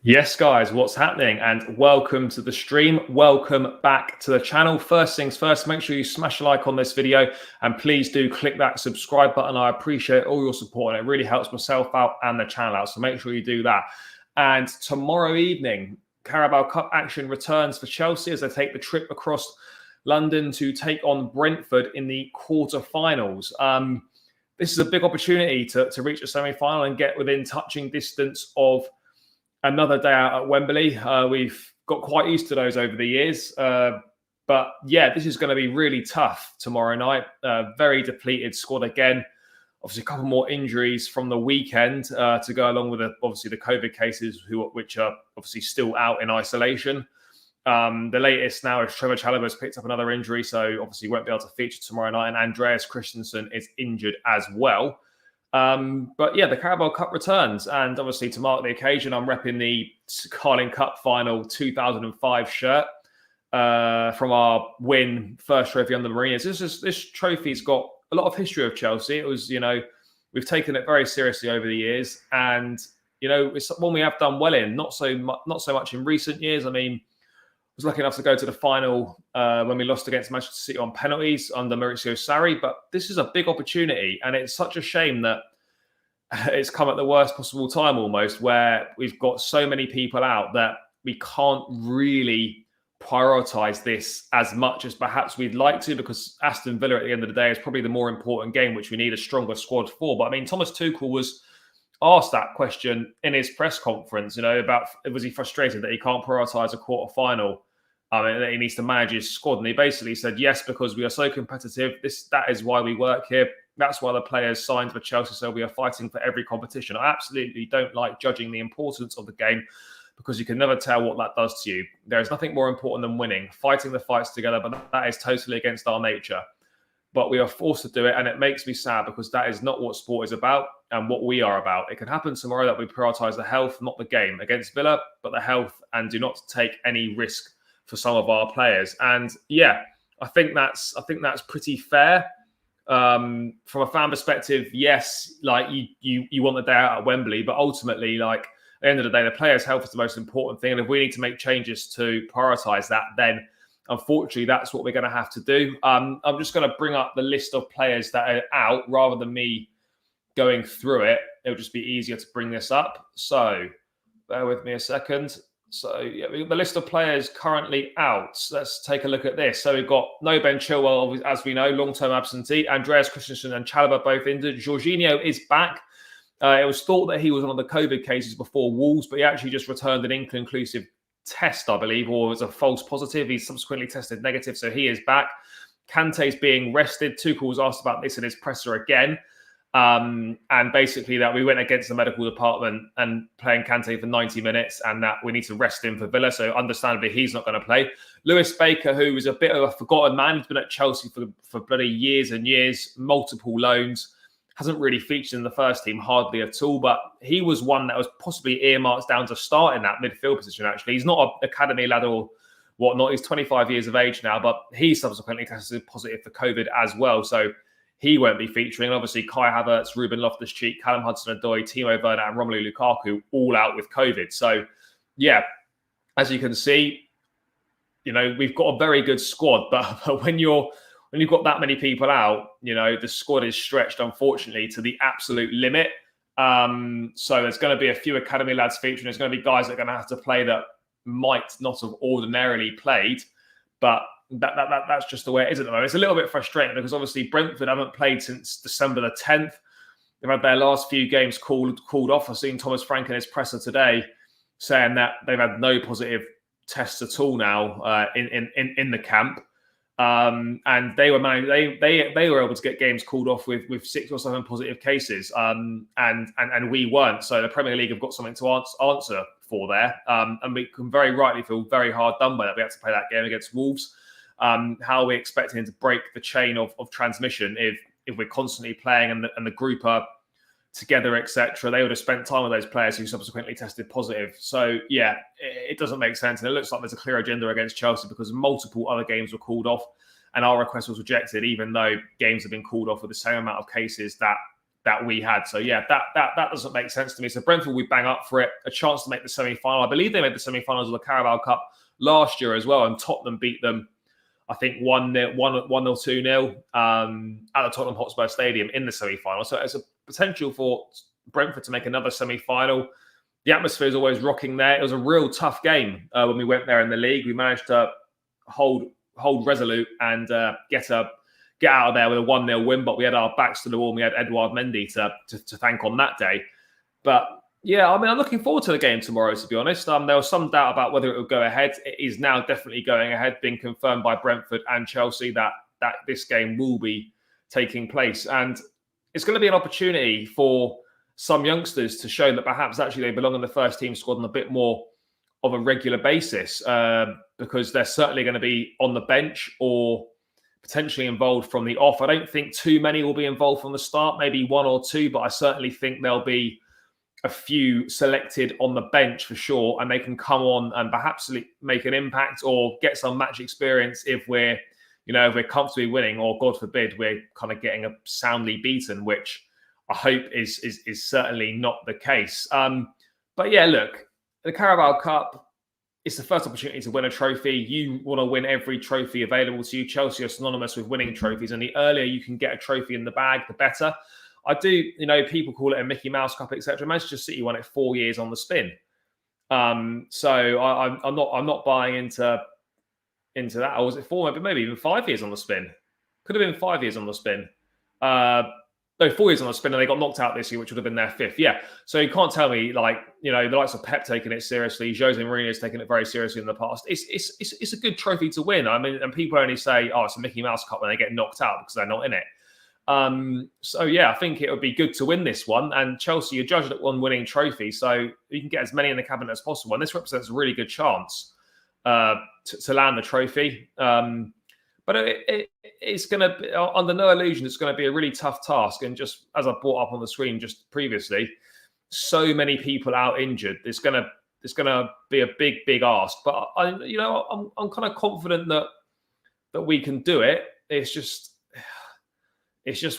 Yes, guys, what's happening? And welcome to the stream. Welcome back to the channel. First things first, make sure you smash a like on this video and please do click that subscribe button. I appreciate all your support and it really helps myself out and the channel out. So make sure you do that. And tomorrow evening, Carabao Cup action returns for Chelsea as they take the trip across London to take on Brentford in the quarterfinals. This is a big opportunity to reach a semi-final and get within touching distance of another day out at Wembley. We've got quite used to those over the years. But yeah, this is going to be really tough tomorrow night. Very depleted squad again. Obviously, a couple more injuries from the weekend to go along with obviously the COVID cases, which are obviously still out in isolation. The latest now is Trevor Chalobah's picked up another injury, so obviously won't be able to feature tomorrow night. And Andreas Christensen is injured as well. But yeah, the Carabao Cup returns, and obviously to mark the occasion, I'm repping the Carling Cup Final 2005 shirt from our win, first trophy under the Mourinho. This trophy's got a lot of history of Chelsea. It was, we've taken it very seriously over the years, and it's one we have done well in. Not so much in recent years. I mean, I was lucky enough to go to the final when we lost against Manchester City on penalties under Maurizio Sarri. But this is a big opportunity, and it's such a shame that it's come at the worst possible time almost, where we've got so many people out that we can't really prioritise this as much as perhaps we'd like to, because Aston Villa at the end of the day is probably the more important game, which we need a stronger squad for. But I mean, Thomas Tuchel was asked that question in his press conference, about was he frustrated that he can't prioritise a quarter-final, and that he needs to manage his squad. And he basically said, yes, because we are so competitive. That is why we work here. That's why the players signed for Chelsea, so we are fighting for every competition. I absolutely don't like judging the importance of the game because you can never tell what that does to you. There is nothing more important than winning, fighting the fights together, but that is totally against our nature. But we are forced to do it, and it makes me sad because that is not what sport is about and what we are about. It can happen tomorrow that we prioritise the health, not the game, against Villa, but the health, and do not take any risk for some of our players. And yeah, I think that's pretty fair. From a fan perspective, yes, like you want the day out at Wembley, but ultimately, like at the end of the day, the players' health is the most important thing. And if we need to make changes to prioritise that, then unfortunately, that's what we're going to have to do. I'm just going to bring up the list of players that are out rather than me going through it. It'll just be easier to bring this up. So bear with me a second. So yeah, we've got the list of players currently out. So let's take a look at this. So we've got no Ben Chilwell, as we know, long-term absentee. Andreas Christensen and Chalobah both injured. Jorginho is back. It was thought that he was one of the COVID cases before Wolves, but he actually just returned an inconclusive test, I believe, or was a false positive. He's subsequently tested negative, so he is back. Kante's being rested. Tuchel was asked about this in his presser again. And basically that we went against the medical department and playing Kante for 90 minutes and that we need to rest him for Villa. So understandably, he's not going to play. Lewis Baker, who is a bit of a forgotten man, he's been at Chelsea for bloody years and years, multiple loans, hasn't really featured in the first team hardly at all. But he was one that was possibly earmarked down to start in that midfield position, actually. He's not an academy lad or whatnot. He's 25 years of age now, but he subsequently tested positive for COVID as well. So he won't be featuring. And obviously, Kai Havertz, Ruben Loftus-Cheek, Callum Hudson-Odoi, Timo Werner, and Romelu Lukaku all out with COVID. So, yeah, as you can see, we've got a very good squad. But when you've got that many people out, the squad is stretched, unfortunately, to the absolute limit. So there's going to be a few academy lads featuring. There's going to be guys that are going to have to play that might not have ordinarily played, but that's just the way it is at the moment. It's a little bit frustrating because obviously Brentford haven't played since December the 10th. They've had their last few games called off. I've seen Thomas Frank in his presser today saying that they've had no positive tests at all now in the camp. And they were able to get games called off with 6 or 7 positive cases, and we weren't. So the Premier League have got something to answer for there, and we can very rightly feel very hard done by that. We had to play that game against Wolves. How are we expecting to break the chain of transmission if we're constantly playing and the group are together, etc.? They would have spent time with those players who subsequently tested positive. So yeah, it doesn't make sense, and it looks like there's a clear agenda against Chelsea because multiple other games were called off and our request was rejected, even though games have been called off with the same amount of cases that that we had. So yeah, that doesn't make sense to me. So Brentford, we bang up for it, a chance to make the semi-final. I believe they made the semi-finals of the Carabao Cup last year as well, and Tottenham beat them, I think 1-0, 2-0 at the Tottenham Hotspur Stadium in the semi-final. So it's a potential for Brentford to make another semi-final. The atmosphere is always rocking there. It was a real tough game when we went there in the league. We managed to hold resolute and get out of there with a 1-0 win, but we had our backs to the wall and we had Edouard Mendy to thank on that day. But yeah, I mean, I'm looking forward to the game tomorrow, to be honest. There was some doubt about whether it would go ahead. It is now definitely going ahead, being confirmed by Brentford and Chelsea that this game will be taking place. And it's going to be an opportunity for some youngsters to show that perhaps actually they belong in the first team squad on a bit more of a regular basis, because they're certainly going to be on the bench or potentially involved from the off. I don't think too many will be involved from the start, maybe one or two, but I certainly think there'll be a few selected on the bench for sure, and they can come on and perhaps make an impact or get some match experience if we're comfortably winning, or God forbid, we're kind of getting a soundly beaten, which I hope is certainly not the case. But yeah, look, the Carabao Cup, it's the first opportunity to win a trophy. You want to win every trophy available to you. Chelsea are synonymous with winning trophies, and the earlier you can get a trophy in the bag, the better. I do, people call it a Mickey Mouse Cup, etc. Manchester City won it 4 years on the spin. So I'm not buying into that. Or was it 4? Maybe even 5 years on the spin. Could have been 5 years on the spin. No, 4 years on the spin, and they got knocked out this year, which would have been their 5th. Yeah. So you can't tell me, the likes of Pep taking it seriously, Jose Mourinho's taken it very seriously in the past. It's a good trophy to win. I mean, and people only say, oh, it's a Mickey Mouse Cup when they get knocked out because they're not in it. So yeah, I think it would be good to win this one. And Chelsea are judged at one winning trophy, so you can get as many in the cabinet as possible. And this represents a really good chance to land the trophy. But it's going to be, under no illusion, it's going to be a really tough task. And just as I brought up on the screen just previously, so many people out injured. It's going to be a big ask. But I'm kind of confident that we can do it. It's just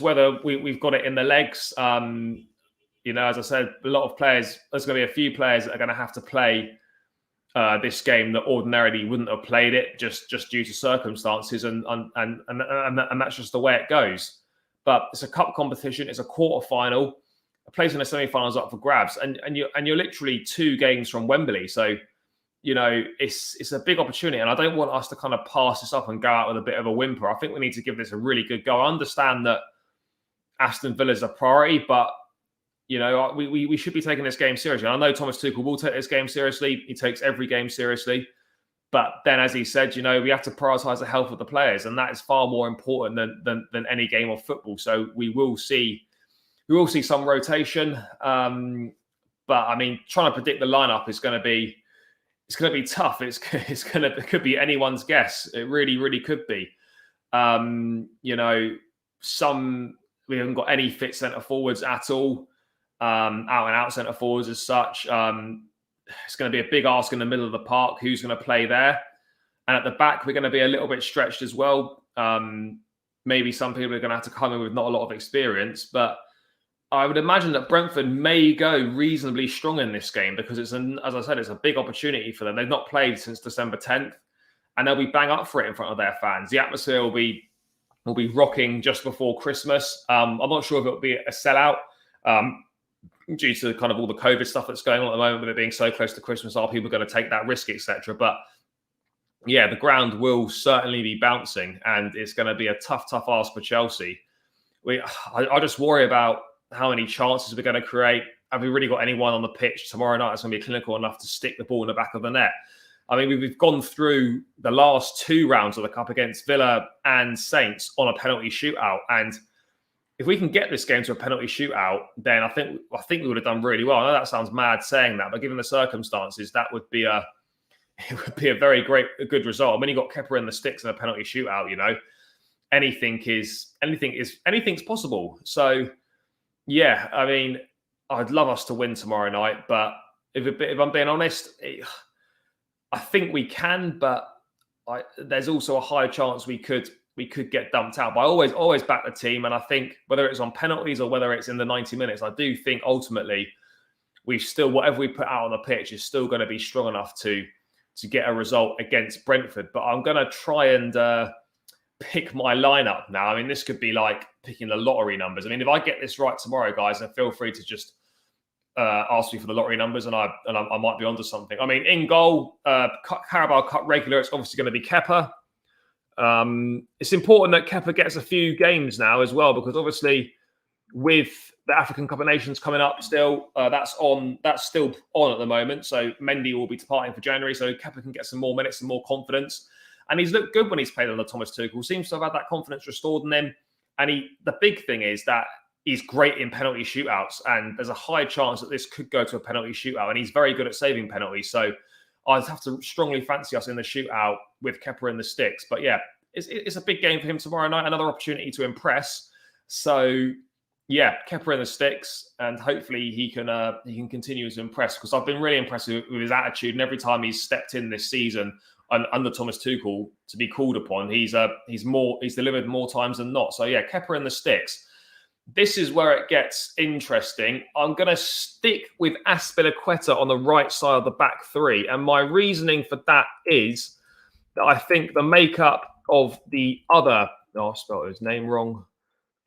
whether we've got it in the legs. As I said, a lot of players. There's going to be a few players that are going to have to play this game that ordinarily wouldn't have played it just due to circumstances, and that's just the way it goes. But it's a cup competition, it's a quarter-final, a place in the semi-finals up for grabs, and you're literally 2 games from Wembley. So it's a big opportunity, and I don't want us to kind of pass this up and go out with a bit of a whimper. I think we need to give this a really good go. I understand that Aston Villa is a priority, but we should be taking this game seriously. I know Thomas Tuchel will take this game seriously. He takes every game seriously. But then, as he said, we have to prioritise the health of the players, and that is far more important than any game of football. So we will see some rotation. But I mean, trying to predict the lineup is going to be tough. It could be anyone's guess. It really could be. We haven't got any fit centre forwards at all. Out centre forwards as such. It's going to be a big ask in the middle of the park. Who's going to play there? And at the back, we're going to be a little bit stretched as well. Maybe some people are going to have to come in with not a lot of experience, but I would imagine that Brentford may go reasonably strong in this game because as I said, it's a big opportunity for them. They've not played since December 10th, and they'll be bang up for it in front of their fans. The atmosphere will be rocking just before Christmas. I'm not sure if it'll be a sellout. Due to kind of all the COVID stuff that's going on at the moment with it being so close to Christmas, are people going to take that risk, etc.? But yeah, the ground will certainly be bouncing, and it's going to be a tough ask for Chelsea. I just worry about how many chances we're going to create. Have we really got anyone on the pitch tomorrow night that's going to be clinical enough to stick the ball in the back of the net? I mean, we've gone through the last 2 rounds of the Cup against Villa and Saints on a penalty shootout, and if we can get this game to a penalty shootout, then I think we would have done really well. I know that sounds mad saying that, but given the circumstances, that would be a very good result. I mean, you got Kepa in the sticks in a penalty shootout. Anything's possible. So yeah, I mean, I'd love us to win tomorrow night, but if I'm being honest, I think we can, but there's also a high chance we could we could get dumped out. But I always back the team. And I think whether it's on penalties or whether it's in the 90 minutes, I do think ultimately we still, whatever we put out on the pitch is still going to be strong enough to get a result against Brentford. But I'm going to try and pick my lineup now. I mean, this could be like picking the lottery numbers. I mean, if I get this right tomorrow, guys, then feel free to just ask me for the lottery numbers, and I might be onto something. I mean, in goal, Carabao Cup regular, it's obviously going to be Kepa. It's important that Kepa gets a few games now as well, because obviously with the African Cup of Nations coming up still, that's still on at the moment. So Mendy will be departing for January, so Kepa can get some more minutes and more confidence. And he's looked good when he's played under Thomas Tuchel. Seems to have had that confidence restored in him. And the big thing is that he's great in penalty shootouts, and there's a high chance that this could go to a penalty shootout. And he's very good at saving penalties. So I'd have to strongly fancy us in the shootout with Kepa in the sticks. But yeah, it's a big game for him tomorrow night. Another opportunity to impress. So yeah, Kepa in the sticks, and hopefully he can continue to impress, because I've been really impressed with his attitude. And every time he's stepped in this season under Thomas Tuchel to be called upon, he's delivered more times than not. So yeah, Kepa in the sticks. This is where it gets interesting. I'm going to stick with Azpilicueta on the right side of the back three, and my reasoning for that is that I think the makeup of the other I spelled his name wrong.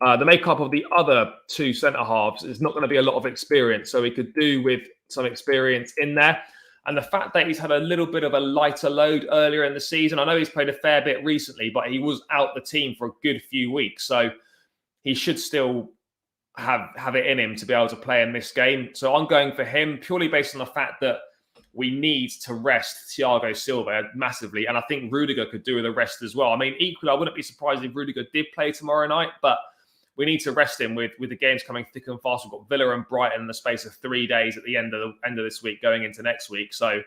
The makeup of the other two centre halves is not going to be a lot of experience, so we could do with some experience in there. And the fact that he's had a little bit of a lighter load earlier in the season, I know he's played a fair bit recently, but he was out the team for a good few weeks. So he should still have it in him to be able to play in this game. So I'm going for him purely based on the fact that we need to rest Thiago Silva massively. And I think Rudiger could do with a rest as well. I mean, equally, I wouldn't be surprised if Rudiger did play tomorrow night, but we need to rest him with the games coming thick and fast. We've got Villa and Brighton in the space of 3 days at the end of this week going into next week. So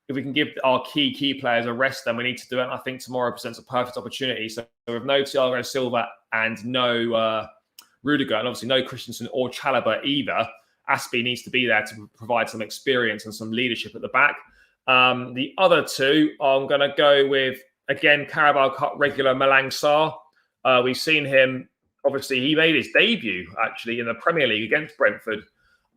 if we can give our key players a rest, then we need to do it. And I think tomorrow presents a perfect opportunity. So with no Thiago Silva and no Rudiger, and obviously no Christensen or Chalobah either, Aspie needs to be there to provide some experience and some leadership at the back. The other two, I'm going to go with, again, Carabao Cup regular Malang Sarr. We've seen him. Obviously, he made his debut, actually, in the Premier League against Brentford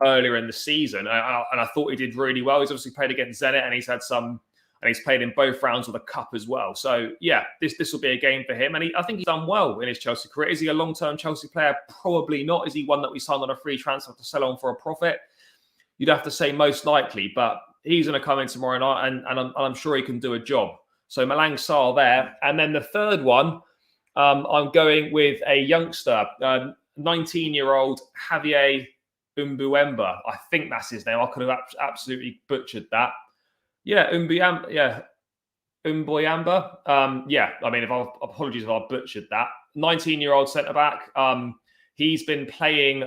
earlier in the season. And I thought he did really well. He's obviously played against Zenit, and he's played in both rounds of the Cup as well. So, yeah, this will be a game for him. And I think he's done well in his Chelsea career. Is he a long-term Chelsea player? Probably not. Is he one that we signed on a free transfer to sell on for a profit? You'd have to say most likely. But he's going to come in tomorrow night, and I'm sure he can do a job. So, Malang Sarr there. And then the third one, I'm going with a youngster, 19-year-old Javier Umbuemba. I think that's his name. I could have absolutely butchered that. Yeah, Umboyamba. Yeah, I mean, apologies if I butchered that. 19-year-old centre-back. He's been playing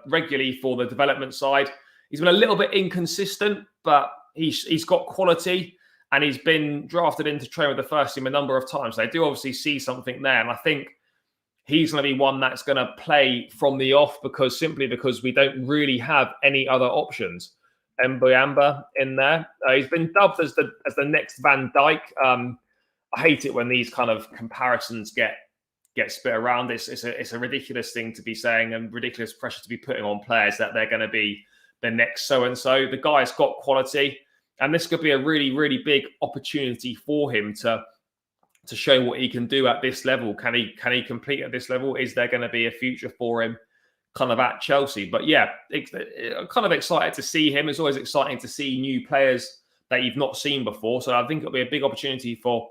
regularly for the development side. He's been a little bit inconsistent, but he's got quality. And he's been drafted into train with the first team a number of times. They do obviously see something there. And I think he's going to be one that's going to play from the off because we don't really have any other options. Mbuyamba in there. He's been dubbed as the next Van Dijk. I hate it when these kind of comparisons get spit around. It's a ridiculous thing to be saying and ridiculous pressure to be putting on players that they're going to be the next so-and-so. The guy's got quality. And this could be a really, really big opportunity for him to show what he can do at this level. Can he compete at this level? Is there going to be a future for him kind of at Chelsea? But yeah, I'm kind of excited to see him. It's always exciting to see new players that you've not seen before. So I think it'll be a big opportunity for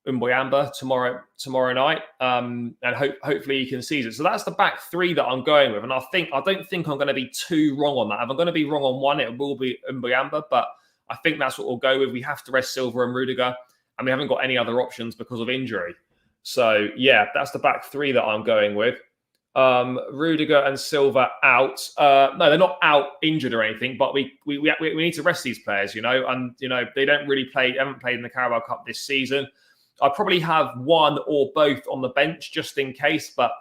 Mbuyamba tomorrow night. And hopefully he can seize it. So that's the back three that I'm going with. And I don't think I'm going to be too wrong on that. If I'm going to be wrong on one, it will be Mbuyamba. But I think that's what we'll go with. We have to rest Silva and Rudiger, and we haven't got any other options because of injury. So, yeah, that's the back three that I'm going with. Rudiger and Silva out. No, they're not out injured or anything, but we need to rest these players, and, they haven't played in the Carabao Cup this season. I probably have one or both on the bench just in case, but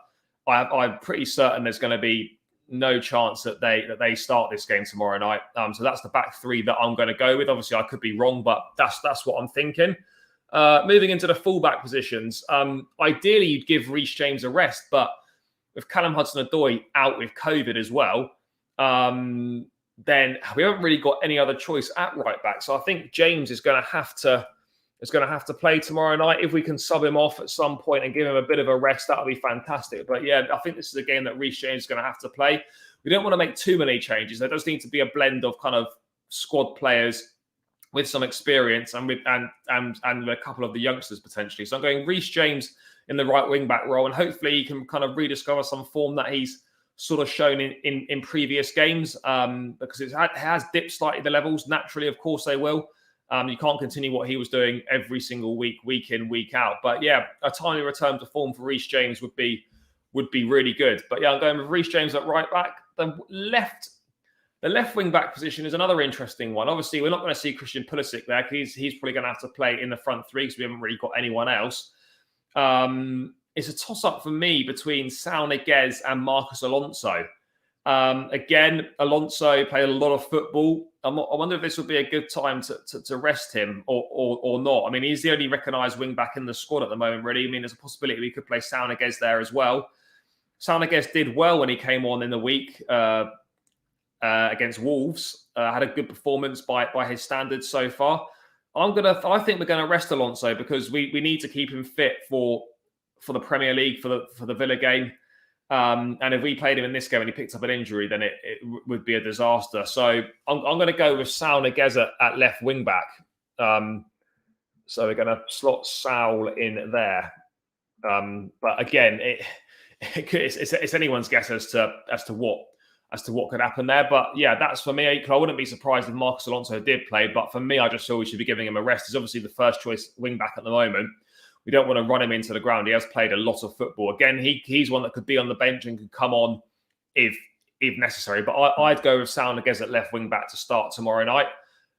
I'm pretty certain there's going to be no chance that they start this game tomorrow night. So that's the back three that I'm going to go with. Obviously, I could be wrong, but that's what I'm thinking. Moving into the fullback positions, ideally you'd give Reece James a rest, but with Callum Hudson-Odoi out with COVID as well, then we haven't really got any other choice at right back. So I think James is going to have to play tomorrow night. If we can sub him off at some point and give him a bit of a rest, that'll be fantastic. But yeah, I think this is a game that Reece James is going to have to play. We don't want to make too many changes. There does need to be a blend of kind of squad players with some experience and with a couple of the youngsters potentially. So I'm going Reece James in the right wing back role, and hopefully he can kind of rediscover some form that he's sort of shown in previous games, because it has dipped slightly the levels. Naturally, of course, they will. You can't continue what he was doing every single week in, week out. But yeah, a timely return to form for Reece James would be really good. But yeah, I'm going with Reece James at right back. The left wing back position is another interesting one. Obviously, we're not going to see Christian Pulisic there because he's probably going to have to play in the front three because we haven't really got anyone else. It's a toss-up for me between Saul Niguez and Marcos Alonso. Again, Alonso played a lot of football. I wonder if this would be a good time to rest him or not. I mean, he's the only recognised wing-back in the squad at the moment, really. I mean, there's a possibility we could play Saul Niguez there as well. Saul Niguez did well when he came on in the week against Wolves. Had a good performance by his standards so far. I think we're going to rest Alonso because we need to keep him fit for the Premier League, for the Villa game. And if we played him in this game and he picked up an injury, then it would be a disaster. So I'm going to go with Saul Niguez at left wing back. So we're going to slot Saul in there. But again, it's anyone's guess as to what could happen there. But yeah, that's for me. I wouldn't be surprised if Marcos Alonso did play. But for me, I just feel we should be giving him a rest. He's obviously the first choice wing back at the moment. We don't want to run him into the ground. He has played a lot of football. Again, he's one that could be on the bench and could come on if necessary. But I'd go with Saul Niguez at left wing back to start tomorrow night.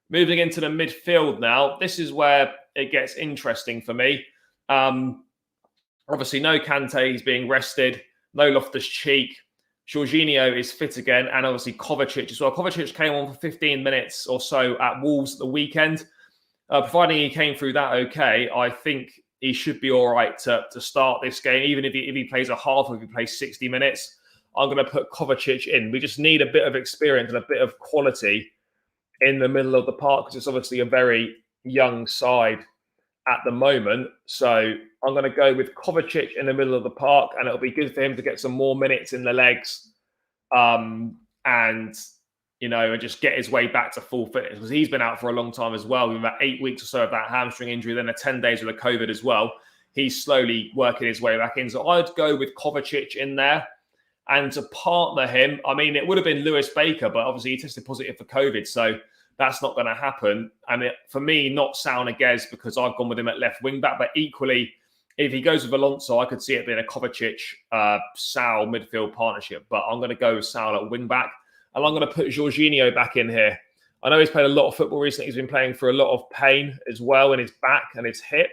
Moving into the midfield now, this is where it gets interesting for me. Obviously, no Kante, he's being rested. No Loftus-Cheek. Jorginho is fit again. And obviously Kovacic as well. Kovacic came on for 15 minutes or so at Wolves at the weekend. Providing he came through that okay, I think he should be all right to start this game. Even if he plays a half or if he plays 60 minutes, I'm going to put Kovacic in. We just need a bit of experience and a bit of quality in the middle of the park because it's obviously a very young side at the moment. So I'm going to go with Kovacic in the middle of the park, and it'll be good for him to get some more minutes in the legs and just get his way back to full fitness because he's been out for a long time as well. With about 8 weeks or so of that hamstring injury, then 10 days with the COVID as well. He's slowly working his way back in. So I'd go with Kovacic in there. And to partner him, I mean, it would have been Lewis Baker, but obviously he tested positive for COVID. So that's not going to happen. And for me, not Saul Niguez because I've gone with him at left wing back. But equally, if he goes with Alonso, I could see it being a Kovacic-Saul midfield partnership. But I'm going to go with Saul at wing back. And I'm going to put Jorginho back in here. I know he's played a lot of football recently. He's been playing for a lot of pain as well in his back and his hip.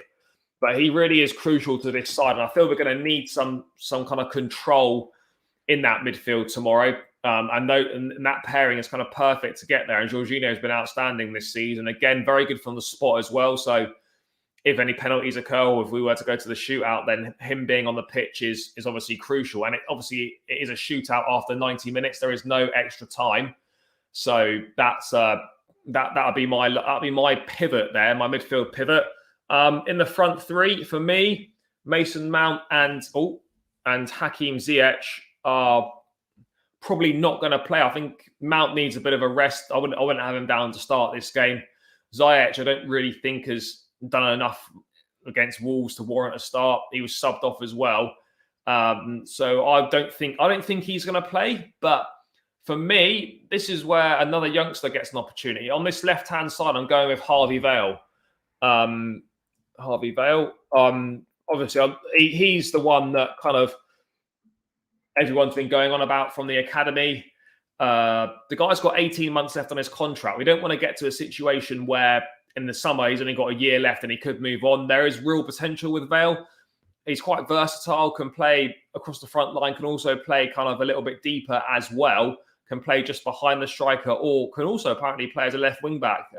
But he really is crucial to this side. And I feel we're going to need some kind of control in that midfield tomorrow. And that pairing is kind of perfect to get there. And Jorginho has been outstanding this season. Again, very good from the spot as well. So if any penalties occur or if we were to go to the shootout, then him being on the pitch is obviously crucial. And it is a shootout after 90 minutes. There is no extra time. So that'll be my pivot there, my midfield pivot. In the front three, for me, Mason Mount and Hakim Ziyech are probably not going to play. I think Mount needs a bit of a rest. I wouldn't have him down to start this game. Ziyech, I don't really think has done enough against Wolves to warrant a start. He was subbed off as well. So I don't think he's going to play. But for me, this is where another youngster gets an opportunity. On this left-hand side, I'm going with Harvey Vale. Obviously, he's the one that kind of everyone's been going on about from the academy. The guy's got 18 months left on his contract. We don't want to get to a situation where in the summer he's only got a year left and he could move on. There is real potential with Vale. He's quite versatile, can play across the front line, can also play kind of a little bit deeper as well, can play just behind the striker, or can also apparently play as a left wing back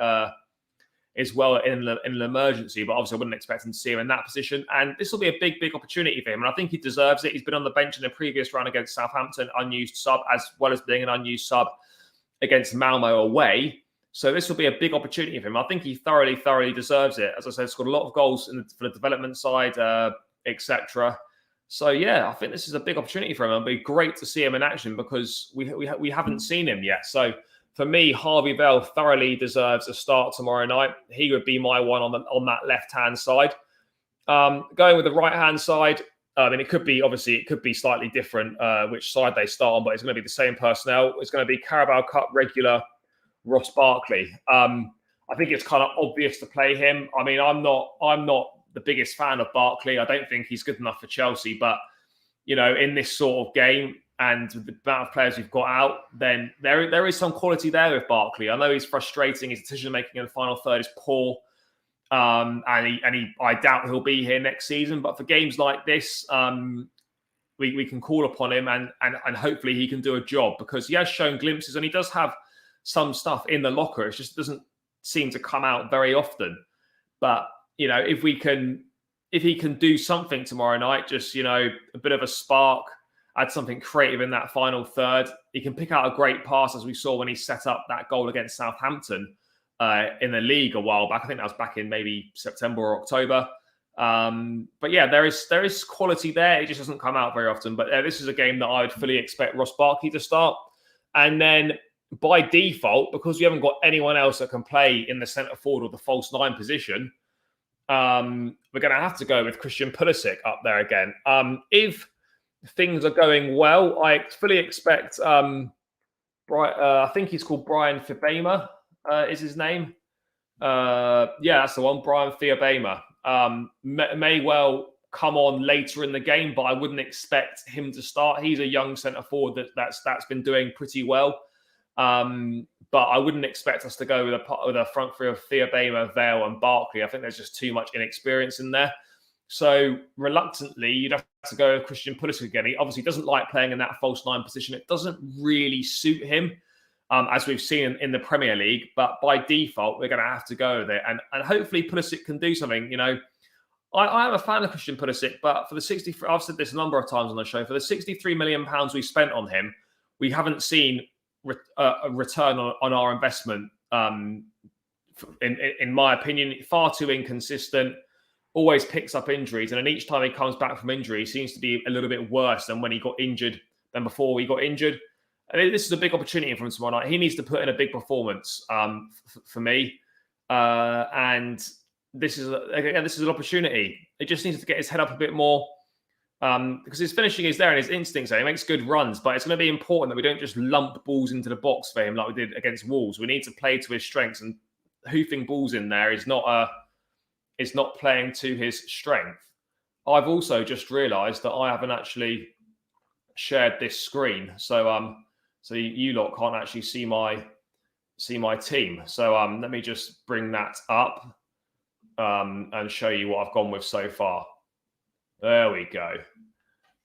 as well in an emergency. But obviously, I wouldn't expect him to see him in that position. And this will be a big opportunity for him. And I think he deserves it. He's been on the bench in the previous round against Southampton, unused sub, as well as being an unused sub against Malmo away. So this will be a big opportunity for him. I think he thoroughly deserves it. As I said, scored a lot of goals for the development side, etc. So yeah, I think this is a big opportunity for him. It'll be great to see him in action because we haven't seen him yet. So for me, Harvey Vale thoroughly deserves a start tomorrow night. He would be my one on that left-hand side. Going with the right-hand side, I mean, it could be slightly different which side they start on, but it's going to be the same personnel. It's going to be Carabao Cup regular Ross Barkley. I think it's kind of obvious to play him. I mean, I'm not the biggest fan of Barkley. I don't think he's good enough for Chelsea, but in this sort of game and with the amount of players we've got out, then there is some quality there with Barkley. I know he's frustrating. His decision making in the final third is poor. I doubt he'll be here next season. But for games like this, we can call upon him and hopefully he can do a job because he has shown glimpses and he does have some stuff in the locker. It just doesn't seem to come out very often. But if he can do something tomorrow night, just a bit of a spark, add something creative in that final third. He can pick out a great pass, as we saw when he set up that goal against Southampton in the league a while back. I think that was back in maybe September or October. But yeah, there is quality there. It just doesn't come out very often. But this is a game that I would fully expect Ross Barkley to start. And then by default, because we haven't got anyone else that can play in the centre forward or the false nine position, we're going to have to go with Christian Pulisic up there again. If things are going well, I fully expect, I think he's called Brian Fibema, is his name. Yeah, that's the one, Brian Fibema. May well come on later in the game, but I wouldn't expect him to start. He's a young centre forward that's been doing pretty well. But I wouldn't expect us to go with a front three of Fibema, Vale and Barkley. I think there's just too much inexperience in there. So reluctantly, you'd have to go with Christian Pulisic again. He obviously doesn't like playing in that false nine position. It doesn't really suit him, as we've seen in the Premier League. But by default, we're going to have to go with it. And hopefully Pulisic can do something. I am a fan of Christian Pulisic, but for the 63, I've said this a number of times on the show, for the £63 million we spent on him, we haven't seen a return on our investment. In my opinion, far too inconsistent. Always picks up injuries, and then each time he comes back from injury, he seems to be a little bit worse than when he got injured, than before he got injured. And this is a big opportunity for him tomorrow night. He needs to put in a big performance for me, and this is an opportunity. He just needs to get his head up a bit more. Because his finishing is there and his instincts are. He makes good runs, but it's going to be important that we don't just lump balls into the box for him like we did against Wolves. We need to play to his strengths, and hoofing balls in there is not playing to his strength. I've also just realised that I haven't actually shared this screen, so you lot can't actually see my team. So let me just bring that up and show you what I've gone with so far. There we go.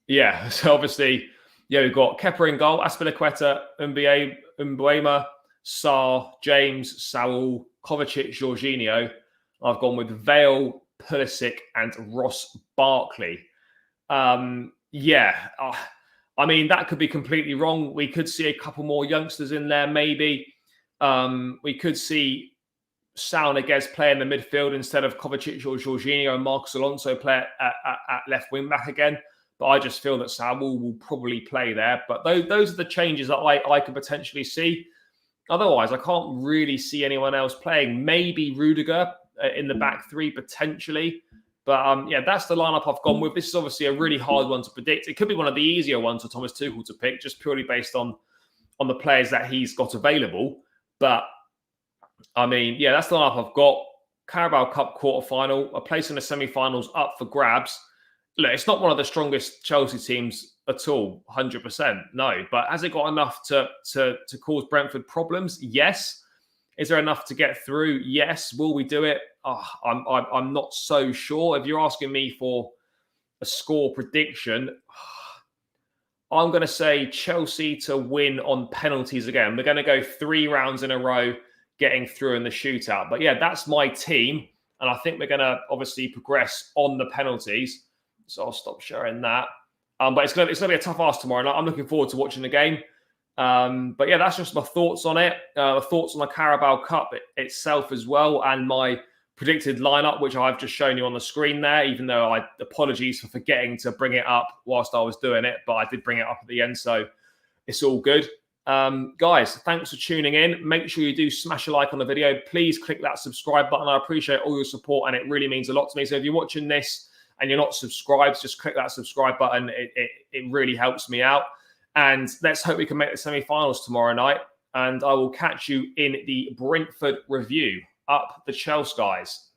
Yeah, so obviously, we've got Kepa in goal, Azpilicueta, Mbuema, Sarr, James, Saul, Kovacic, Jorginho. I've gone with Vale, Pulisic, and Ross Barkley. I mean, that could be completely wrong. We could see a couple more youngsters in there, maybe. We could see Saul Niguez play in the midfield instead of Kovacic or Jorginho, and Marcos Alonso play at left wing back again. But I just feel that Saul will probably play there. But those are the changes that I could potentially see. Otherwise, I can't really see anyone else playing. Maybe Rudiger in the back three, potentially. But that's the lineup I've gone with. This is obviously a really hard one to predict. It could be one of the easier ones for Thomas Tuchel to pick, just purely based on the players that he's got available. But I mean, that's the lineup I've got. Carabao Cup quarter-final, a place in the semi-finals up for grabs. Look, it's not one of the strongest Chelsea teams at all, 100%, no. But has it got enough to cause Brentford problems? Yes. Is there enough to get through? Yes. Will we do it? I'm not so sure. If you're asking me for a score prediction, I'm going to say Chelsea to win on penalties again. We're going to go 3 rounds in a row, getting through in the shootout. But yeah, that's my team. And I think we're going to obviously progress on the penalties. So I'll stop sharing that. But it's going to be a tough ask tomorrow. And I'm looking forward to watching the game. But yeah, that's just my thoughts on it. Thoughts on the Carabao Cup itself as well. And my predicted lineup, which I've just shown you on the screen there, even though apologies for forgetting to bring it up whilst I was doing it. But I did bring it up at the end. So it's all good. Guys, thanks for tuning in. Make sure you do smash a like on the video. Please click that subscribe button. I appreciate all your support and it really means a lot to me. So if you're watching this and you're not subscribed, just click that subscribe button. It really helps me out. And let's hope we can make the semi-finals tomorrow night. And I will catch you in the Brentford review. Up the Chelsea, guys.